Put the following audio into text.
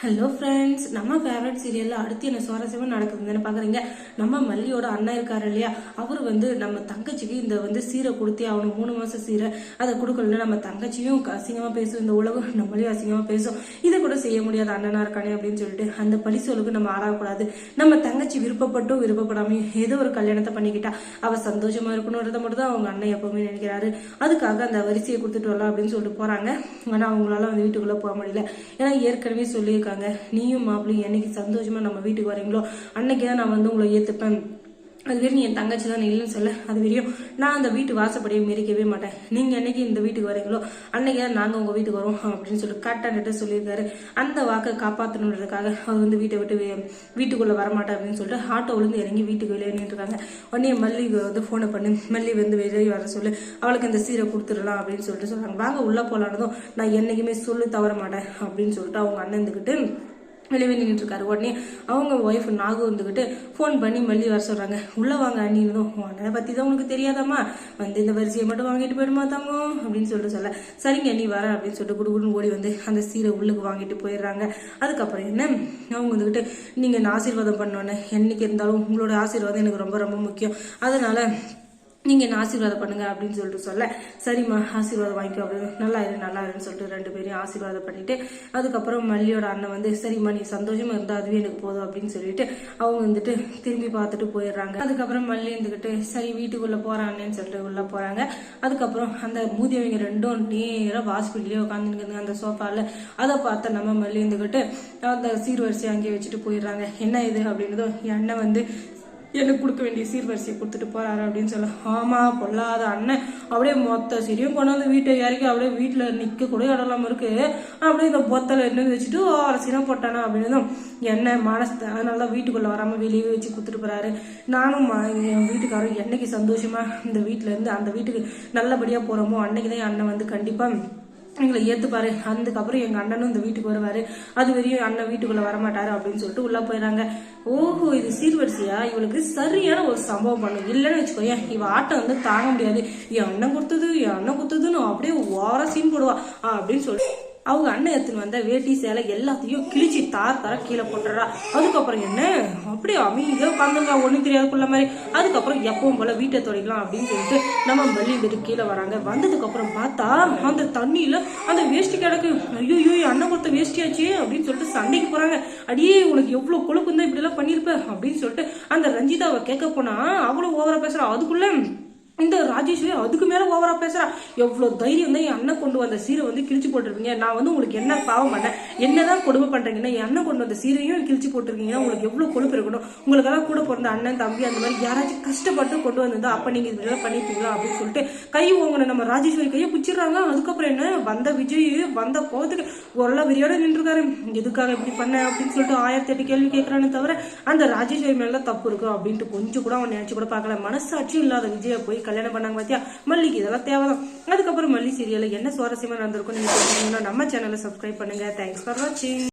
Hello friends, நம்ம favourite சீரியல்ல அடுத்து என்ன சுவாரஸ்யமா நடக்குதுன்னு பாக்குறீங்க. நம்ம மல்லியோட அண்ணன் இருக்காரு இல்லையா, அவர் நம்ம தங்கச்சிக்கு இந்த சீரை கொடுத்தே ஆகணும். 3 மாசம் சீரை அதை கொடுக்கல நம்ம தங்கச்சியும் அசிங்கமா பேசும், இந்த உலகம் நம்மளையும் அசிங்கமா பேசும். இதை கூட செய்ய முடியாத அண்ணனா இருக்கானே அப்படின்னு சொல்லிட்டு அந்த பழிசொலுக்கு நம்ம ஆடக்கூடாது. நம்ம தங்கச்சி விருப்பப்பட்டும் விருப்பப்படாமையும் ஏதோ ஒரு கல்யாணத்தை பண்ணிக்கிட்டா அவ சந்தோஷமா இருக்கணும்ன்றத மட்டும் தான் அவங்க அண்ணன் எப்பவுமே நினைக்கிறாரு. அதுக்காக அந்த வரிசையை கொடுத்துட்டு வரலாம் அப்படின்னு சொல்லிட்டு போறாங்க. ஆனா அவங்களால வீட்டுக்குள்ள போக முடியல. ஏன்னா ஏற்கனவே சொல்லியிருக்காங்க, நீயும் மாப்பிளையும் என்னைக்கு சந்தோஷமா நம்ம வீட்டுக்கு வரீங்களோ அன்னைக்குதான் நான் உங்களை ஏத்துப்பேன். அது வரையும் என் தங்கச்சி தான் இல்லைன்னு சொல்ல, அது வரையும் நான் அந்த வீட்டு வாசப்படியை மீறிக்கவே மாட்டேன். நீங்க என்னைக்கு இந்த வீட்டுக்கு வரீங்களோ அன்னைக்கு தான் நாங்க உங்க வீட்டுக்கு வரோம் அப்படின்னு சொல்லி கரெக்டாக சொல்லியிருக்காரு. அந்த வாக்கை காப்பாற்றணுன்றதுக்காக அவர் வீட்டை விட்டு வீட்டுக்குள்ள வரமாட்டேன் அப்படின்னு சொல்லிட்டு ஆட்டோவிலேருந்து இறங்கி வீட்டுக்கு வெளியே நின்றுருக்காங்க. உடனே மல்லி ஃபோனை பண்ணி மல்லி வெளியே வர சொல்லி அவளுக்கு அந்த சீரை கொடுத்துடலாம் அப்படின்னு சொல்லிட்டு சொல்றாங்க. வாங்க உள்ள போலானதும் நான் என்னைக்குமே சொல்லி தவற மாட்டேன் அப்படின்னு சொல்லிட்டு அவங்க அண்ணன் இருந்துக்கிட்டு வெளியே நின்றுட்டு இருக்காரு. உடனே அவங்க ஒய்ஃப் நாகு வந்துக்கிட்டு ஃபோன் பண்ணி மல்லி வர சொல்றாங்க. உள்ள வாங்க அண்ணினதும், உன்னை பத்தி தான் உனக்கு தெரியாதாமா, இந்த வரிசையை மட்டும் வாங்கிட்டு போயிடுமா தாங்க அப்படின்னு சொல்லிட்டு சொல்ல, சரிங்க நீ வர அப்படின்னு சொல்லிட்டு குடுகுடுன்னு ஓடி அந்த சீரை உள்ளுக்கு வாங்கிட்டு போயிடுறாங்க. அதுக்கப்புறம் என்ன, அவங்க வந்துக்கிட்டு நீங்க என்ன ஆசீர்வாதம் பண்ணோன்னு, என்னைக்கு இருந்தாலும் உங்களோட ஆசீர்வாதம் எனக்கு ரொம்ப ரொம்ப முக்கியம், அதனால நீங்க என்ன ஆசீர்வாதம் பண்ணுங்க அப்படின்னு சொல்லிட்டு சொல்ல, சரிம்மா ஆசீர்வாதம் வாங்கிக்கோ அப்படின்னு நல்லா இருன்னு சொல்லிட்டு 2 பேரையும் ஆசீர்வாதம் பண்ணிட்டு அதுக்கப்புறம் மல்லியோட அண்ணன் சரிம்மா நீ சந்தோஷமா இருந்தா அதுவே எனக்கு போதும் அப்படின்னு சொல்லிட்டு அவங்க திரும்பி பார்த்துட்டு போயிடுறாங்க. அதுக்கப்புறம் மல்லி இருந்துகிட்டு சரி வீட்டுக்குள்ள போறான்னு சொல்லிட்டு உள்ள போறாங்க. அதுக்கப்புறம் அந்த மூதியவங்க 2 நேரம் ஹாஸ்பிட்டலே உட்காந்துருக்குங்க அந்த சோஃபால. அதை பார்த்த நம்ம மல்லி இருந்துகிட்டு அந்த சீர்வரிசையை அங்கேயே வச்சுட்டு போயிடுறாங்க. என்ன இது அப்படின்னதும் என் அண்ணன் எனக்கு கொடுக்க வேண்டிய சீர்வரிசையை கொடுத்துட்டு போறாரு அப்படின்னு சொல்ல, ஆமா பொல்லாத அண்ணன் அப்படியே மொத்த சீரியும் கொண்டாந்து வீட்டை இறக்கி அப்படியே வீட்டுல நிக்க கூட இடலாம் இருக்கு, அப்படியே இந்த பொத்தல என்ன வச்சுட்டு அரசினம் போட்டானா அப்படின்னு என்ன மனசு, அதனால வீட்டுக்குள்ள வராம வெளியே வச்சு கொடுத்துட்டு போறாரு. நானும் என் வீட்டுக்காரரும் என்னைக்கு சந்தோஷமா இந்த வீட்டுல இருந்து அந்த வீட்டுக்கு நல்லபடியா போறோமோ அன்னைக்குதான் என் அண்ணன் கண்டிப்பா எங்களை ஏத்துப்பாரு. அதுக்கப்புறம் எங்க அண்ணனும் இந்த வீட்டுக்கு வருவாரு, அது வரையும் அண்ணன் வீட்டுக்குள்ள வரமாட்டாரு அப்படின்னு சொல்லிட்டு உள்ள போயிடறாங்க. ஓஹோ இது சீர்வரிசையா, இவளுக்கு சரியான ஒரு சம்பவம் பண்ணும். இல்லைன்னு வச்சுக்கோ, இவ ஆட்டம் தாங்க முடியாது, என் அண்ணன் கொடுத்ததுன்னு அப்படியே ஓர சீன் போடுவா அப்படின்னு சொல்லி அவங்க அண்ணன் எடுத்துன்னு வந்த வேட்டி சேலை எல்லாத்தையும் கிழிச்சு தார கீழே போட்டுறா. அதுக்கப்புறம் என்ன அப்படியே அமைதியா உட்காந்துங்க ஒண்ணும் தெரியாதுக்குள்ள மாதிரி. அதுக்கப்புறம் எப்பவும் போல வீட்டை தொடக்கலாம் அப்படின்னு சொல்லிட்டு நம்ம மல்லி கீழே வராங்க. வந்ததுக்கு அப்புறம் பார்த்தா அந்த தண்ணியில அந்த வேஷ்டி கிடக்கு. ஐயோ அண்ணன் கொடுத்த வேஷ்டியாச்சு அப்படின்னு சொல்லிட்டு சண்டைக்கு போறாங்க. அடியே உனக்கு எவ்வளவு கொழுப்பு இருந்தா இப்படி எல்லாம் பண்ணிருப்ப அப்படின்னு சொல்லிட்டு அந்த ரஞ்சிதாவை கேட்க போனா அவ்வளவு ஓவரா பேசுறா. அதுக்குள்ள இந்த ராஜேஸ்வரி அதுக்கு மேல ஓவரா பேசுறா. எவ்வளவு தைரியம் தான் என் அண்ணன் கொண்டு வந்த சீரை கிழிச்சு போட்டிருக்கீங்க, நான் உங்களுக்கு என்ன பாவம் பண்ணேன், என்னதான் கொடுமை பண்றீங்கன்னா என் அண்ணன் கொண்டு வந்த சீரையும் கிழிச்சு போட்டிருக்கீங்கன்னா உங்களுக்கு எவ்வளவு கொழுப்பு இருக்கணும், உங்களுக்கெல்லாம் கூட பிறந்த அண்ணன் தம்பி அந்த மாதிரி யாராச்சும் கஷ்டப்பட்டு கொண்டு வந்திருந்தா அப்ப நீங்க இதெல்லாம் பண்ணிருக்கீங்களா அப்படின்னு சொல்லிட்டு கை ஓங்கன நம்ம ராஜேஸ்வரி கையை பிடிச்சிடுறாங்க. அதுக்கப்புறம் என்ன, வந்த விஜய் வந்த கோவத்துக்கு ஒரள விரியோட நின்றுருக்காரு. எதுக்காக இப்படி பண்ண அப்படின்னு சொல்லிட்டு 1008 கேள்வி கேட்கறான்னு தவிர அந்த ராஜேஸ்வரி மேல தப்பு இருக்கும் அப்படின்ட்டு கொஞ்சம் கூட அவன் நினைச்சு கூட பார்க்கல. மனசாட்சி இல்லாத விஜய போய் கல்யாணம் பண்ணாங்க பாத்தியா, மல்லிக்கு இதெல்லாம் தேவைதான். அதுக்கப்புறம் மல்லி சீரியல்ல என்ன சுவாரஸ்யமா நடந்திருக்கும் நீங்க நம்ம சேனலை சப்ஸ்கிரைப் பண்ணுங்க. தேங்க்ஸ் ஃபார் வாட்சிங்.